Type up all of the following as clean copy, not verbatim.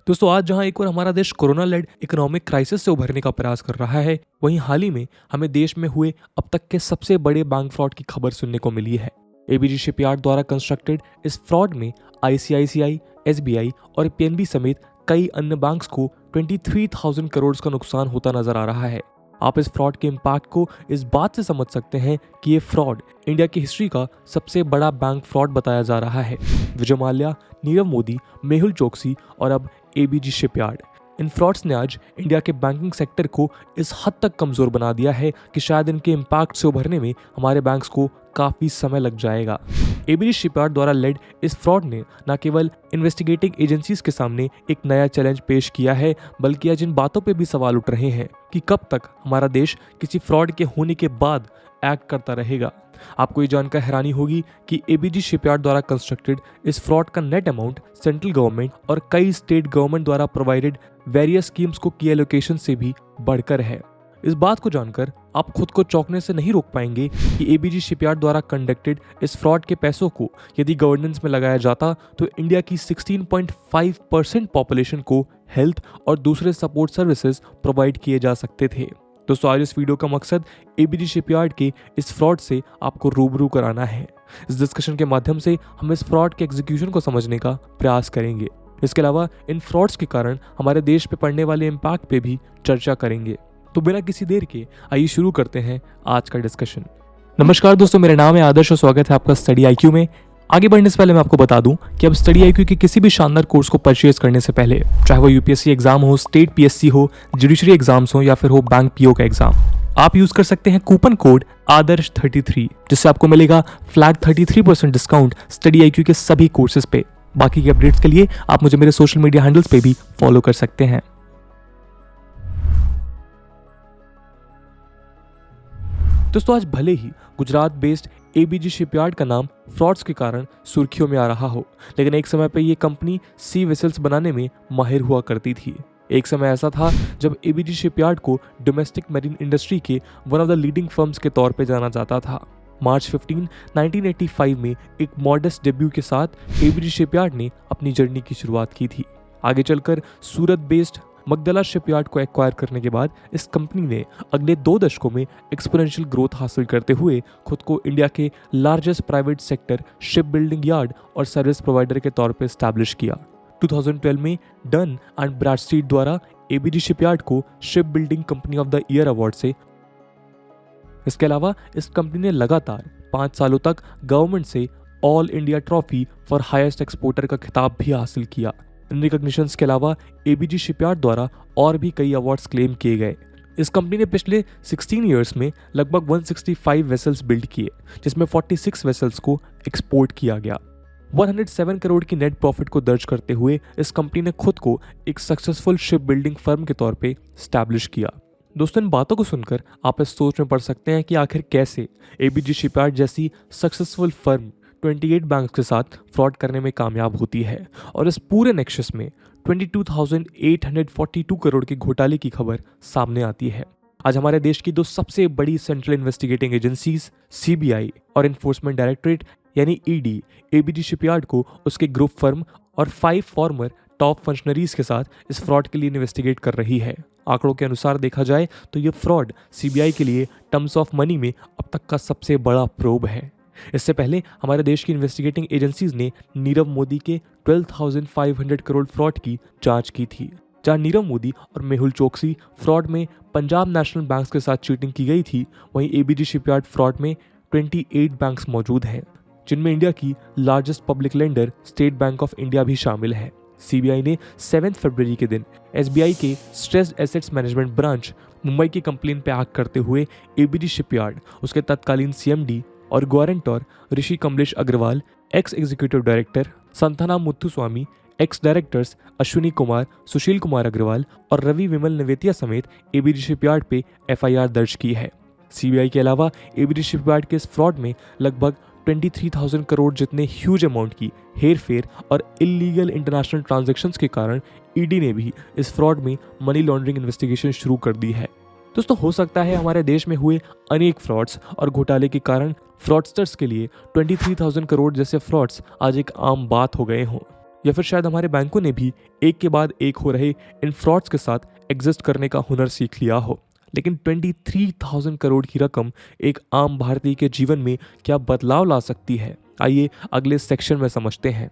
दोस्तों आज जहां एक और हमारा देश कोरोना लेड इकोनॉमिक क्राइसिस से उभरने का प्रयास कर रहा है, वहीं हाल ही में हमें देश में हुए अब तक के सबसे बड़े बैंक फ्रॉड की खबर सुनने को मिली है। एबीजी शिपयार्ड द्वारा कंस्ट्रक्टेड इस फ्रॉड में आईसीआईसीआई, एसबीआई और पीएनबी समेत कई अन्य बैंक्स को 23,000 करोड़ का नुकसान होता नजर आ रहा है। आप इस फ्रॉड के इम्पैक्ट को इस बात से समझ सकते हैं कि ये फ्रॉड इंडिया की हिस्ट्री का सबसे बड़ा बैंक फ्रॉड बताया जा रहा है। विजय माल्या, नीरव मोदी, मेहुल चोकसी और अब एबीजी शिपयार्ड, इन फ्रॉड्स ने आज इंडिया के बैंकिंग सेक्टर को इस हद तक कमजोर बना दिया है कि शायद इनके इम्पैक्ट से उभरने में हमारे बैंक्स को काफी समय लग जाएगा। एबीजी शिपयार्ड द्वारा लेड इस फ्रॉड ने न केवल इन्वेस्टिगेटिंग एजेंसीज के सामने एक नया चैलेंज पेश किया है, बल्कि आज इन बातों पे भी सवाल उठ रहे हैं कि कब तक हमारा देश किसी फ्रॉड के होने के बाद एक्ट करता रहेगा। आपको ये जानकर हैरानी होगी कि एबीजी शिपयार्ड द्वारा कंस्ट्रक्टेड इस फ्रॉड का नेट अमाउंट सेंट्रल गवर्नमेंट और कई स्टेट गवर्नमेंट द्वारा प्रोवाइडेड वेरियस स्कीम्स को की एलोकेशन से भी बढ़कर है। इस बात को जानकर आप खुद को चौंकने से नहीं रोक पाएंगे कि एबीजी शिपयार्ड द्वारा कंडक्टेड इस फ्रॉड के पैसों को यदि गवर्नेंस में लगाया जाता तो इंडिया की 16.5% पॉपुलेशन को हेल्थ और दूसरे सपोर्ट सर्विसेज प्रोवाइड किए जा सकते थे। दोस्तों आज इस वीडियो का मकसद एबीजी शिपयार्ड के इस फ्रॉड से आपको रूबरू कराना है। इस डिस्कशन के माध्यम से हम इस फ्रॉड के एग्जीक्यूशन को समझने का प्रयास करेंगे। इसके अलावा इन फ्रॉड्स के कारण हमारे देश पे पड़ने वाले इम्पैक्ट पे भी चर्चा करेंगे। तो बिना किसी देर के आइए शुरू करते हैं आज का डिस्कशन। नमस्कार दोस्तों, मेरा नाम है आदर्श और स्वागत है आपका स्टडी आईक्यू में। आगे बढ़ने से पहले मैं आपको बता दूं कि अब स्टडी आईक्यू के किसी भी शानदार कोर्स को परचेज करने से पहले, चाहे वो यूपीएससी एग्जाम हो, स्टेट पीएससी हो, जुडिशरी एग्जाम्स हो या फिर हो बैंक पीओ का एग्जाम, आप यूज कर सकते हैं कूपन कोड आदर्श 33, जिससे आपको मिलेगा फ्लैट 33% डिस्काउंट स्टडी आईक्यू के सभी कोर्सेज पे। बाकी के अपडेट्स के लिए आप मुझे मेरे सोशल मीडिया हैंडल्स पे भी फॉलो कर सकते हैं। दोस्तों आज भले ही गुजरात बेस्ड एबीजी शिपयार्ड का नाम फ्रॉड्स के कारण सुर्खियों में आ रहा हो, लेकिन एक समय पर यह कंपनी सी वेसल्स बनाने में माहिर हुआ करती थी। एक समय ऐसा था जब एबीजी शिपयार्ड को डोमेस्टिक मैरीन इंडस्ट्री के one of the leading firms के तौर पर जाना जाता था। मार्च 15, 1985 में एक मॉडेस्ट डेब्यू के साथ एबीजी शिपयार्ड ने अपनी जर्नी की शुरुआत की थी। आगे चलकर सूरत बेस्ड मगदला शिपयार्ड को एक्वायर करने के बाद इस कंपनी ने अगले 2 दशकों में एक्सपोनेंशियल ग्रोथ हासिल करते हुए खुद को इंडिया के largest private sector ship building yard और सर्विस प्रोवाइडर के तौर पर एस्टैब्लिश किया। 2012 में डन एंड ब्रैडस्ट्रीट द्वारा एबीजी शिपयार्ड को ship building company of the year award से। इसके अलावा इस कंपनी ने लगातार 5 सालों तक गवर्नमेंट से all India trophy for highest exporter का खिताब भी हासिल किया। इन रिकॉग्निशंस के अलावा एबीजी शिपयार्ड द्वारा और भी कई अवार्ड्स क्लेम किए गए। इस कंपनी ने पिछले 16 इयर्स में लगभग 165 वेसल्स बिल्ड किए, जिसमें 46 वेसल्स को एक्सपोर्ट किया गया। 107 करोड़ की नेट प्रॉफिट को दर्ज करते हुए इस कंपनी ने खुद को एक सक्सेसफुल शिप बिल्डिंग फर्म के तौर पे स्टैब्लिश किया। दोस्तों इन बातों को सुनकर आप इस सोच में पड़ सकते हैं कि आखिर कैसे एबीजी शिपयार्ड जैसी सक्सेसफुल फर्म 28 बैंक्स के साथ फ्रॉड करने में कामयाब होती है, और इस पूरे नेक्सस में 22,842 करोड़ के घोटाले की खबर सामने आती है। आज हमारे देश की 2 सबसे बड़ी सेंट्रल इन्वेस्टिगेटिंग एजेंसीज सीबीआई और एनफोर्समेंट डायरेक्टरेट यानी ईडी एबीजी शिपयार्ड को उसके ग्रुप फर्म और 5 फॉर्मर टॉप फंक्शनरीज के साथ इस फ्रॉड के लिए इन्वेस्टिगेट कर रही है। आंकड़ों के अनुसार देखा जाए तो ये फ्रॉड सीबीआई के लिए टर्म्स ऑफ मनी में अब तक का सबसे बड़ा प्रोब है। इससे पहले हमारे देश की इन्वेस्टिगेटिंग एजेंसीज ने नीरव मोदी के 12,500 करोड़ फ्रॉड की जांच की थी, जहां नीरव मोदी और मेहुल चोकसी फ्रॉड में पंजाब नेशनल बैंक्स के साथ चीटिंग की गई थी। वहीं एबीजी शिपयार्ड फ्रॉड में 28 बैंक्स मौजूद हैं, जिनमें इंडिया की largest public lender state bank of India भी शामिल है। सीबीआई ने 7 फरवरी के दिन एसबीआई के stressed assets management branch Mumbai की कंप्लेन पे एक्ट करते हुए एबीजी शिपयार्ड, उसके तत्कालीन सीएमडी और guarantor Rishi Kamlesh Agarwal, ex executive director Santhana Muthuswamy, ex directors Ashwini Kumar, Sushil Kumar Agarwal और रवि विमल नेवेतिया समेत एबीजी शिपयार्ड पे एफआईआर दर्ज की है। सीबीआई के अलावा एबीजी शिपयार्ड के इस फ्रॉड में लगभग 23,000 करोड़ जितने ह्यूज अमाउंट की हेरफेर और इलीगल इंटरनेशनल ट्रांजैक्शंस के कारण ईडी ने भी इस फ्रॉड में मनी लॉन्ड्रिंग इन्वेस्टिगेशन शुरू कर दी है। दोस्तों हो सकता है हमारे देश में हुए अनेक फ्रॉड्स और घोटाले के कारण फ्रॉडस्टर्स के लिए 23,000 करोड़ जैसे फ्रॉड्स आज एक आम बात हो गए हों, या फिर शायद हमारे बैंकों ने भी एक के बाद एक हो रहे इन फ्रॉड्स के साथ एग्जिस्ट करने का हुनर सीख लिया हो। लेकिन 23,000 करोड़ की रकम एक आम भारतीय के जीवन में क्या बदलाव ला सकती है, आइए अगले सेक्शन में समझते हैं।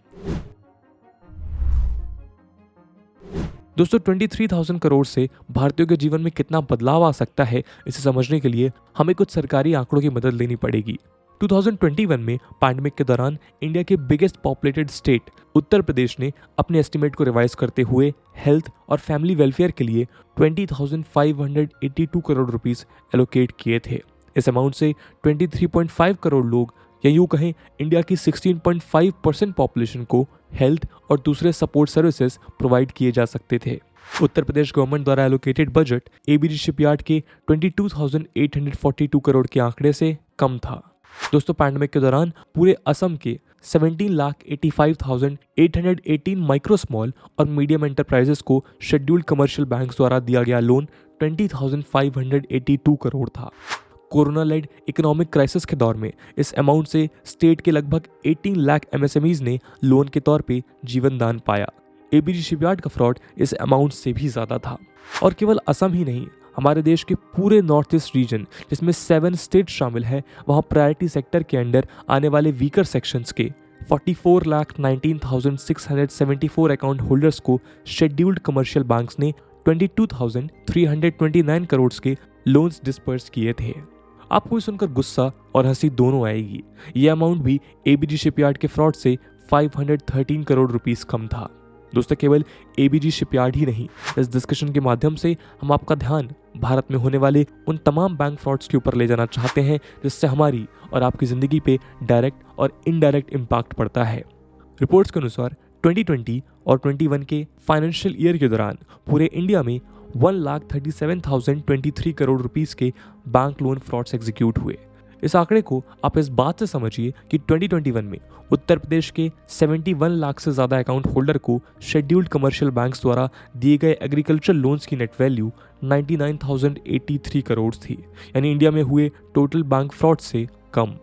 दोस्तों 23,000 करोड़ से भारतीयों के जीवन में कितना बदलाव आ सकता है, इसे समझने के लिए हमें कुछ सरकारी आंकड़ों की मदद लेनी पड़ेगी। 2021 में पैंडेमिक के दौरान इंडिया के biggest populated state Uttar Pradesh ने अपने एस्टिमेट को रिवाइज करते हुए हेल्थ और फैमिली वेलफेयर के लिए 20,582 करोड़ रुपीस एलोकेट किए थे। इस अमाउंट से 23.5 करोड़ लोग, या यूं कहें इंडिया की 16.5% पॉपुलेशन को हेल्थ और दूसरे सपोर्ट सर्विसेज प्रोवाइड किए जा सकते थे। उत्तर प्रदेश गवर्नमेंट द्वारा एलोकेटेड बजट एबीजी शिपयार्ड के 22,842 करोड़ के आंकड़े से कम था। दोस्तों पैंडेमिक के दौरान पूरे असम के 17,85,818 माइक्रो स्मॉल और मीडियम एंटरप्राइजेस को शेड्यूल्ड कमर्शियल बैंक्स द्वारा दिया गया लोन 20,582 करोड़ था। कोरोना लेड इकोनॉमिक क्राइसिस के दौर में इस अमाउंट से स्टेट के लगभग 18 लाख एमएसएमईज ने लोन के तौर पे जीवन दान पाया। एबीजी शिपयार्ड का फ्रॉड इस अमाउंट से भी ज्यादा था। और केवल असम ही नहीं, हमारे देश के पूरे नॉर्थ ईस्ट रीजन जिसमें 7 स्टेट शामिल है, वहां प्रायोरिटी सेक्टर के अंडर आने वाले वीकर सेक्शंस के 44,19,674 अकाउंट होल्डर्स को शेड्यूल्ड कमर्शियल बैंक्स ने 22,329 करोड़ के लोन्स डिस्पर्स किए थे। आपको सुनकर गुस्सा और हंसी दोनों आएगी। यह अमाउंट भी एबीजी शिपयार्ड के फ्रॉड से 513 करोड़ रुपीस कम था। दोस्तों केवल एबीजी शिपयार्ड ही नहीं, इस डिस्कशन के माध्यम से हम आपका ध्यान भारत में होने वाले उन तमाम बैंक फ्रॉड्स के ऊपर ले जाना चाहते हैं जिससे हमारी और आपकी जिंदगी पे डायरेक्ट और इनडायरेक्ट इम्पैक्ट पड़ता है। रिपोर्ट्स के अनुसार 2020 और 21 के फाइनेंशियल ईयर के दौरान पूरे इंडिया में 1,37,023 करोड़ रुपीस के बैंक लोन फ्रॉड्स एग्जीक्यूट हुए। इस आंकड़े को आप इस बात से समझिए कि 2021 में उत्तर प्रदेश के 71 लाख से ज्यादा अकाउंट होल्डर को शेड्यूल्ड कमर्शियल बैंक्स द्वारा दिए गए एग्रीकल्चर लोन्स की नेट वैल्यू 99,083 करोड़ थी, यानी इंडिया में हुए टोटल बैंक फ्रॉड से कम।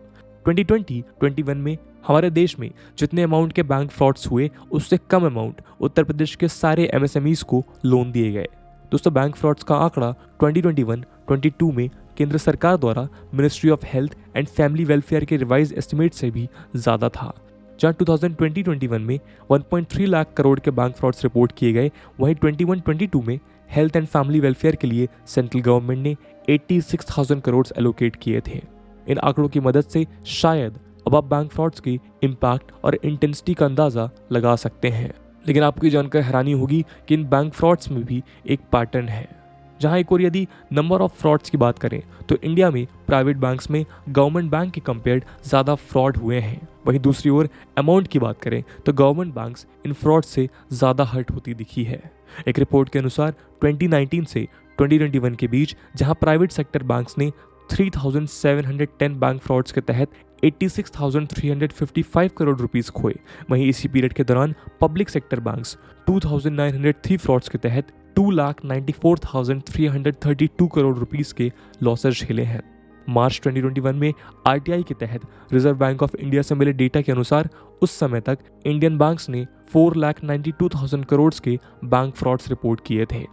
2020-21 में हमारे देश में जितने अमाउंट के बैंक फ्रॉड्स हुए उससे कम अमाउंट उत्तर प्रदेश के सारे एमएसएमईज को लोन दिए गए। दोस्तों बैंक फ्रॉड्स का आंकड़ा 2021-22 में केंद्र सरकार द्वारा ministry of health and family welfare के रिवाइज एस्टिमेट से भी ज्यादा था। जहां 2020-21 में 1.3 लाख करोड़ के बैंक फ्रॉड्स रिपोर्ट किए गए, वहीं 21-22 में हेल्थ एंड फैमिली वेलफेयर के लिए सेंट्रल गवर्नमेंट ने 86,000 करोड़ एलोकेट किए थे। इन आंकड़ों की मदद से शायद अब आप बैंक फ्रॉड्स की इम्पैक्ट और इंटेंसिटी का अंदाजा लगा सकते हैं। लेकिन आपको जानकर हैरानी होगी कि इन बैंक फ्रॉड्स में भी एक पैटर्न है। जहां एक और यदि नंबर ऑफ फ्रॉड्स की बात करें तो इंडिया में प्राइवेट बैंक्स में गवर्नमेंट बैंक के कंपेयर्ड ज्यादा फ्रॉड हुए हैं। वहीं दूसरी ओर अमाउंट की बात करें तो गवर्नमेंट बैंक्स इन फ्रॉड से ज्यादा हर्ट होती दिखी है। एक रिपोर्ट के अनुसार 2019 से 2021 के बीच जहां प्राइवेट सेक्टर बैंक्स ने 3,710 बैंक फ्रॉड्स के तहत 86,355 करोड़ रुपीस खोए, वहीं इसी पीरियड के दौरान पब्लिक सेक्टर बैंक्स 2,903 फ्रॉड्स के तहत 2,94,332 करोड़ रुपीस के लॉसेज झेले हैं। मार्च 2021 में आरटीआई के तहत रिजर्व बैंक ऑफ इंडिया से मिले डेटा के अनुसार उस समय तक इंडियन बैंक्स ने 4,92,000 करोड़ के बैंक फ्रॉड्स रिपोर्ट किए थे।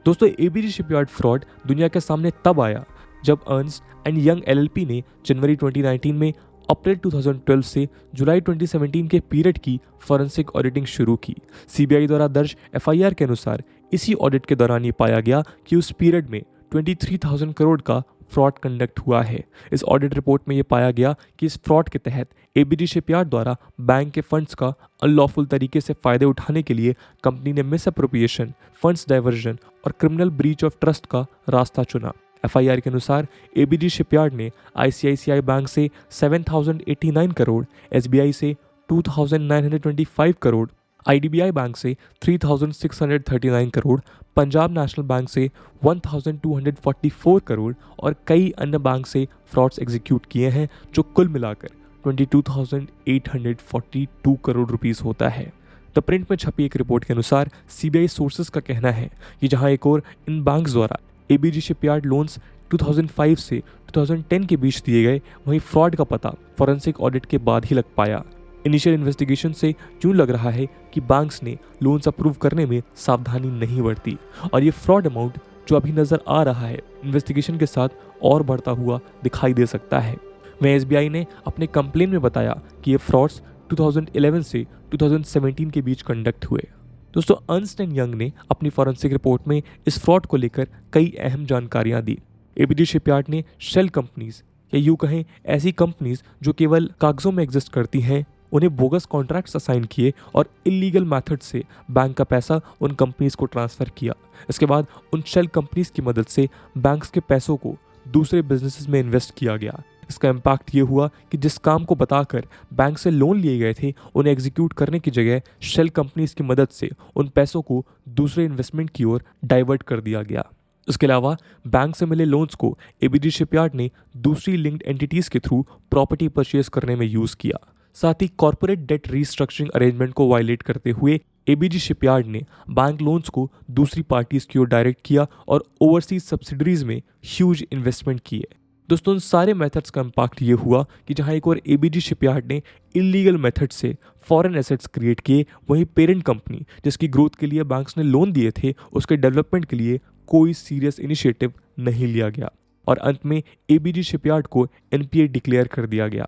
दोस्तों एबीजी शिपयार्ड फ्रॉड दुनिया के सामने तब आया जब अर्न्स्ट एंड यंग एलएलपी ने जनवरी 2019 में अप्रैल 2012 से जुलाई 2017 के पीरियड की फॉरेंसिक ऑडिटिंग शुरू की। सीबीआई द्वारा दर्ज एफआईआर के अनुसार इसी ऑडिट के दौरान ये पाया गया कि उस पीरियड में 23,000 करोड़ का फ्रॉड कंडक्ट हुआ है। इस ऑडिट रिपोर्ट में ये पाया गया कि इस फ्रॉड के तहत एबीजी शिपयार्ड द्वारा बैंक के फंड्स का अनलॉफुल तरीके से फायदे उठाने के लिए कंपनी ने मिस अप्रोप्रिएशन, फंड्स डाइवर्जन और क्रिमिनल ब्रीच ऑफ ट्रस्ट का रास्ता चुना। एफआईआर के अनुसार एबीजी शिपयार्ड ने आईसीआईसीआई बैंक से 7,089 करोड़, एसबीआई से 2,925 करोड़, आईडीबीआई बैंक से 3,639 करोड़, पंजाब नेशनल बैंक से 1,244 करोड़ और कई अन्य बैंक से फ्रॉड्स एग्जीक्यूट किए हैं, जो कुल मिलाकर 22,842 करोड़ रुपीस होता है। द प्रिंट में छपी एक रिपोर्ट के अनुसार सीबीआई सोर्सेज का कहना है कि जहां एक और इन बैंक्स द्वारा एबीजी शिपयार्ड लोन्स 2005 से 2010 के बीच दिए गए, वहीं फ्रॉड का पता फॉरेंसिक ऑडिट के बाद ही लग पाया। इनिशियल इन्वेस्टिगेशन से यूं लग रहा है कि बैंक्स ने लोन्स अप्रूव करने में सावधानी नहीं बरती और ये फ्रॉड अमाउंट जो अभी नजर आ रहा है इन्वेस्टिगेशन के साथ और बढ़ता हुआ दिखाई दे सकता है। वहीं एसबीआई ने अपने कंप्लेन में बताया कि ये फ्रॉड्स 2011 से 2017 के बीच कंडक्ट हुए। दोस्तों, अर्नस्ट एंड यंग ने अपनी फॉरेंसिक रिपोर्ट में इस फ्रॉड को लेकर कई अहम जानकारियां दी। एबीजी शिपयार्ड ने शेल कंपनीज या यूं कहें ऐसी कंपनीज जो केवल कागजों में एग्जिस्ट करती हैं, उन्हें बोगस कॉन्ट्रैक्ट्स असाइन किए और इलीगल मेथड से बैंक का पैसा उन कंपनीज को ट्रांसफर किया। इसके बाद उन शेल कंपनीज की मदद से बैंक्स के पैसों को दूसरे बिजनेसेस में इन्वेस्ट किया गया। इसका इम्पैक्ट ये हुआ कि जिस काम को बताकर बैंक से लोन लिए गए थे, उन्हें एग्जीक्यूट करने की जगह शेल कंपनीज की मदद से उन पैसों को दूसरे इन्वेस्टमेंट की ओर डाइवर्ट कर दिया गया। इसके अलावा बैंक से मिले लोन्स को एबीजी शिपयार्ड ने दूसरी लिंक्ड एंटिटीज के थ्रू प्रॉपर्टी परचेज करने में यूज किया। साथ ही कॉर्पोरेट डेट रीस्ट्रक्चरिंग अरेंजमेंट को वायलेट करते हुए एबीजी शिपयार्ड ने बैंक लोन्स को दूसरी पार्टीज की ओर डायरेक्ट किया और ओवरसीज सब्सिडरीज में ह्यूज इन्वेस्टमेंट किए। दोस्तों, उन सारे मेथड्स का इम्पैक्ट ये हुआ कि जहां एक और एबीजी शिपयार्ड ने इलीगल मेथड से फॉरेन एसेट्स क्रिएट किए, वहीं पेरेंट कंपनी जिसकी ग्रोथ के लिए बैंक्स ने लोन दिए थे, उसके डेवलपमेंट के लिए कोई सीरियस इनिशिएटिव नहीं लिया गया और अंत में एबीजी शिपयार्ड को एनपीए डिक्लेयर कर दिया गया।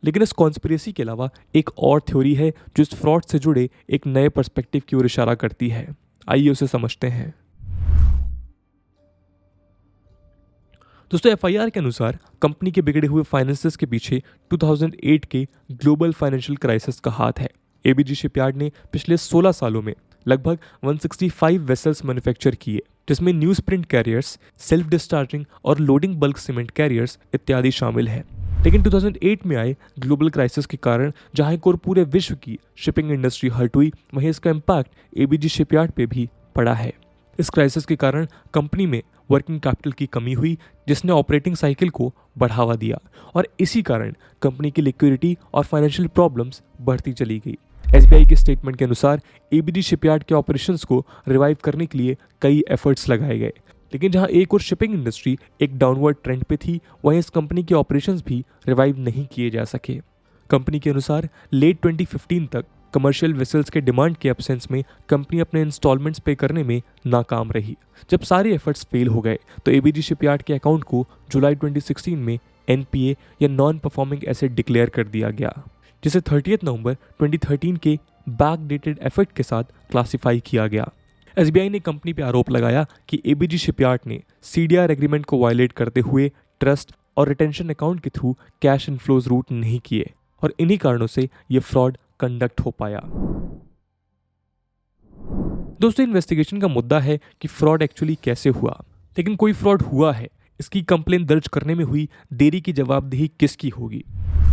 लेकिन इस कॉन्स्पिरेसी के अलावा एक और थ्योरी है जो इस फ्रॉड से जुड़े एक नए पर्सपेक्टिव की ओर इशारा करती है। आइए उसे समझते हैं। दोस्तों, एफआईआर के अनुसार कंपनी के बिगड़े हुए फाइनेंसेस के पीछे 2008 के ग्लोबल फाइनेंशियल क्राइसिस का हाथ है। एबीजी शिपयार्ड ने पिछले 16 सालों में लगभग 165 वेसल्स मैन्युफैक्चर किए, जिसमें news print carriers, self discharging और लोडिंग बल्क सीमेंट कैरियर्स इत्यादि शामिल हैं। लेकिन 2008 में आए ग्लोबल क्राइसिस के कारण जहां एक और पूरे विश्व की शिपिंग इंडस्ट्री हर्ट हुई, वहीं इसका इम्पैक्ट एबीजी शिपयार्ड पे भी पड़ा है। इस क्राइसिस के कारण कंपनी में वर्किंग कैपिटल की कमी हुई, जिसने ऑपरेटिंग साइकिल को बढ़ावा दिया और इसी कारण कंपनी की लिक्विडिटी और फाइनेंशियल प्रॉब्लम्स बढ़ती चली गई। एसबीआई के स्टेटमेंट के अनुसार एबीजी शिपयार्ड के ऑपरेशंस को रिवाइव करने के लिए कई एफर्ट्स लगाए गए, लेकिन जहां एक और शिपिंग इंडस्ट्री एक डाउनवर्ड ट्रेंड पे थी, वहीं इस कंपनी के ऑपरेशंस भी रिवाइव नहीं किए जा सके। कंपनी के अनुसार लेट 2015 तक कमर्शियल वेसल्स के डिमांड के एब्सेंस में कंपनी अपने इंस्टॉलमेंट्स पे करने में नाकाम रही। जब सारे एफर्ट्स फेल हो गए तो एबीजी शिपयार्ड के अकाउंट को जुलाई 2016 में एनपीए या नॉन परफॉर्मिंग एसेट डिक्लेयर कर दिया गया, जिसे 30 नवंबर 2013 के बैक डेटेड इफेक्ट के साथ क्लासिफाई किया गया। एसबीआई ने कंपनी पर आरोप लगाया कि एबीजी शिपयार्ड ने सीडीआर एग्रीमेंट को वायलेट करते हुए ट्रस्ट और रिटेंशन अकाउंट के थ्रू कैश इनफ्लोज रूट नहीं किए और इन्हीं कारणों से ये फ्रॉड कंडक्ट हो पाया। दोस्तों, इन्वेस्टिगेशन का मुद्दा है कि फ्रॉड एक्चुअली कैसे हुआ, लेकिन कोई फ्रॉड हुआ है, इसकी कंप्लेन दर्ज करने में हुई देरी की जवाबदेही किसकी होगी।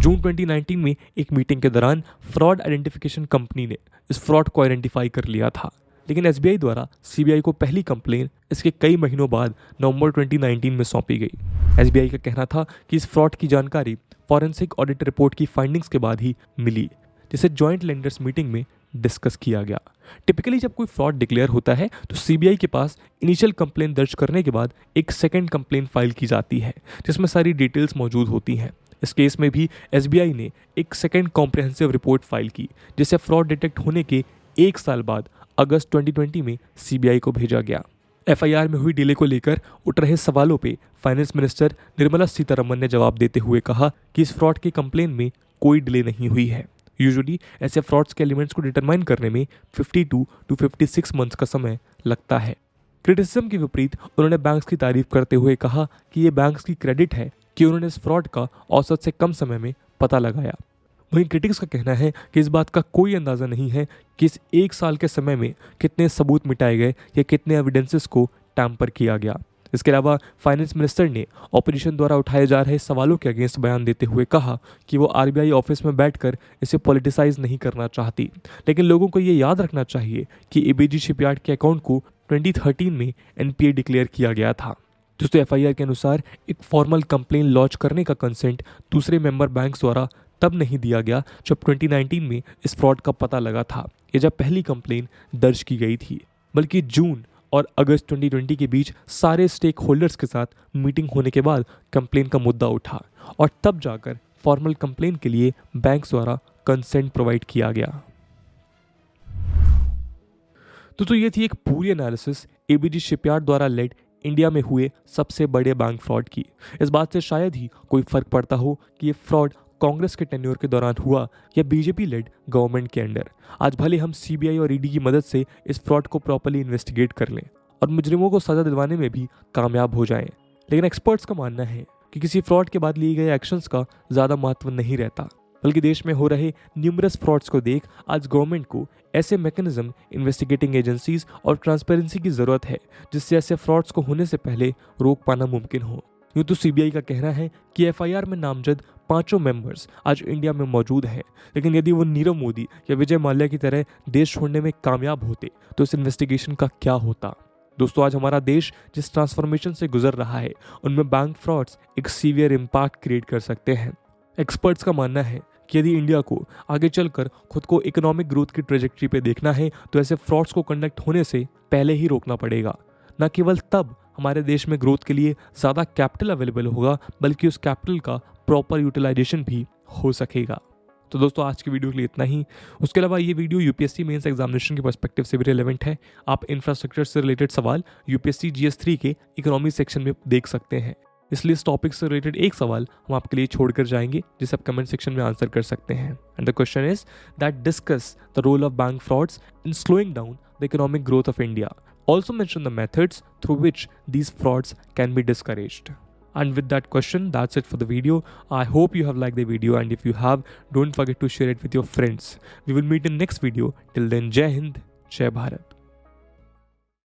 जून 2019 में एक मीटिंग के दौरान फ्रॉड आइडेंटिफिकेशन कंपनी ने इस फ्रॉड को आइडेंटिफाई कर लिया था, लेकिन एसबीआई द्वारा सीबीआई को पहली कंप्लेन इसके कई महीनों बाद नवंबर 2019 में सौंपी गई। एसबीआई का कहना था कि इस फ्रॉड की जानकारी फॉरेंसिक ऑडिट रिपोर्ट की फाइंडिंग्स के बाद ही मिली, जिसे जॉइंट लेंडर्स मीटिंग में डिस्कस किया गया। टिपिकली जब कोई फ्रॉड डिक्लेयर होता है तो सीबीआई के पास इनिशियल कंप्लेन दर्ज करने के बाद एक सेकंड कंप्लेन फाइल की जाती है, जिसमें सारी डिटेल्स मौजूद होती हैं। इस केस में भी एसबीआई ने एक सेकंड कॉम्प्रिहेंसिव रिपोर्ट फाइल की, जिसे फ्रॉड डिटेक्ट होने के 1 साल बाद अगस्त 2020 में सीबीआई को भेजा गया। एफआईआर में हुई डिले को लेकर उठ रहे सवालों पे फाइनेंस मिनिस्टर निर्मला सीतारमण ने जवाब देते हुए कहा कि इस फ्रॉड के कंप्लेन में कोई डिले नहीं हुई है। यूजुअली ऐसे फ्रॉड्स के एलिमेंट्स को डिटरमाइन करने में 52 to 56 मंथ्स का समय लगता है। क्रिटिसिज्म के विपरीत उन्होंने बैंक्स की तारीफ करते हुए कहा कि ये बैंक्स की क्रेडिट है कि उन्होंने इस फ्रॉड का औसत से कम समय में पता लगाया। वहीं क्रिटिक्स का कहना है कि इस बात का कोई अंदाज़ा नहीं है कि इस 1 साल के समय में कितने सबूत मिटाए गए या कितने एविडेंसेस को टैम्पर किया गया। इसके अलावा फाइनेंस मिनिस्टर ने ऑपोजिशन द्वारा उठाए जा रहे सवालों के अगेंस्ट बयान देते हुए कहा कि वो आरबीआई ऑफिस में बैठकर इसे पॉलिटिसाइज नहीं करना चाहती, लेकिन लोगों को ये याद रखना चाहिए कि एबीजी शिपयार्ड के अकाउंट को 2013 में एनपीए डिक्लेयर किया गया था। दोस्तों, एफआईआर के अनुसार एक फॉर्मल कंप्लेन लॉन्च करने का कंसेंट दूसरे मेंबर बैंक्स द्वारा तब नहीं दिया गया जब 2019 में इस फ्रॉड का पता लगा था या जब पहली कंप्लेन दर्ज की गई थी, बल्कि जून और अगस्त 2020 के बीच सारे स्टेक होल्डर्स के साथ मीटिंग होने के बाद कंप्लेन का मुद्दा उठा और तब जाकर फॉर्मल कंप्लेन के लिए बैंक द्वारा कंसेंट प्रोवाइड किया गया। तो ये थी एक पूरी एनालिसिस एबीजी शिपयार्ड द्वारा लेड इंडिया में हुए सबसे बड़े बैंक फ्रॉड की। इस बात से शायद ही कोई फर्क पड़ता हो कि ये फ्रॉड कांग्रेस के टेन्योर के दौरान हुआ या बीजेपी लेड गवर्नमेंट के अंडर। आज भले हम सीबीआई और ईडी की मदद से इस फ्रॉड को प्रॉपर्ली इन्वेस्टिगेट कर लें और मुजरिमों को सजा दिलवाने में भी कामयाब हो जाएं, लेकिन एक्सपर्ट्स का मानना है कि किसी फ्रॉड के बाद लिए गए एक्शंस का ज़्यादा महत्व नहीं रहता, बल्कि देश में हो रहे न्यूमरस फ्रॉड्स को देख आज गवर्नमेंट को ऐसे मैकेनिज्म, इन्वेस्टिगेटिंग एजेंसीज और ट्रांसपेरेंसी की ज़रूरत है जिससे ऐसे फ्रॉड्स को होने से पहले रोक पाना मुमकिन हो। यूँ तो सीबीआई का कहना है कि एफआईआर में नामजद 5 मेंबर्स आज इंडिया में मौजूद हैं, लेकिन यदि वो नीरव मोदी या विजय माल्या की तरह देश छोड़ने में कामयाब होते तो इस इन्वेस्टिगेशन का क्या होता। दोस्तों, आज हमारा देश जिस ट्रांसफॉर्मेशन से गुजर रहा है उनमें बैंक फ्रॉड्स एक सीवियर इम्पैक्ट क्रिएट कर सकते हैं। एक्सपर्ट्स का मानना है कि यदि इंडिया को आगे चलकर खुद को इकोनॉमिक ग्रोथ की ट्रेजेक्ट्री पे देखना है तो ऐसे फ्रॉड्स को कंडक्ट होने से पहले ही रोकना पड़ेगा। न केवल तब हमारे देश में ग्रोथ के लिए ज़्यादा कैपिटल अवेलेबल होगा, बल्कि उस कैपिटल का प्रॉपर यूटिलाइजेशन भी हो सकेगा। तो दोस्तों, आज की वीडियो के लिए इतना ही। उसके अलावा ये वीडियो यूपीएससी मेंस एग्जामिनेशन के पर्सपेक्टिव से भी रिलेवेंट है। आप इंफ्रास्ट्रक्चर से रिलेटेड सवाल यूपीएससी GS3 के इकोनॉमी सेक्शन में देख सकते हैं, इसलिए इस टॉपिक से रिलेटेड एक सवाल हम आपके लिए छोड़कर जाएंगे जिसे आप कमेंट सेक्शन में आंसर कर सकते हैं। And the question is that discuss the role of bank frauds in slowing down the economic growth of India. Also mention the methods through which these frauds can be discouraged. And with that question, that's it for the video. I hope you have liked the video, and if you have, don't forget to share it with your friends. We will meet in next video. Till then, Jai Hind, Jai Bharat.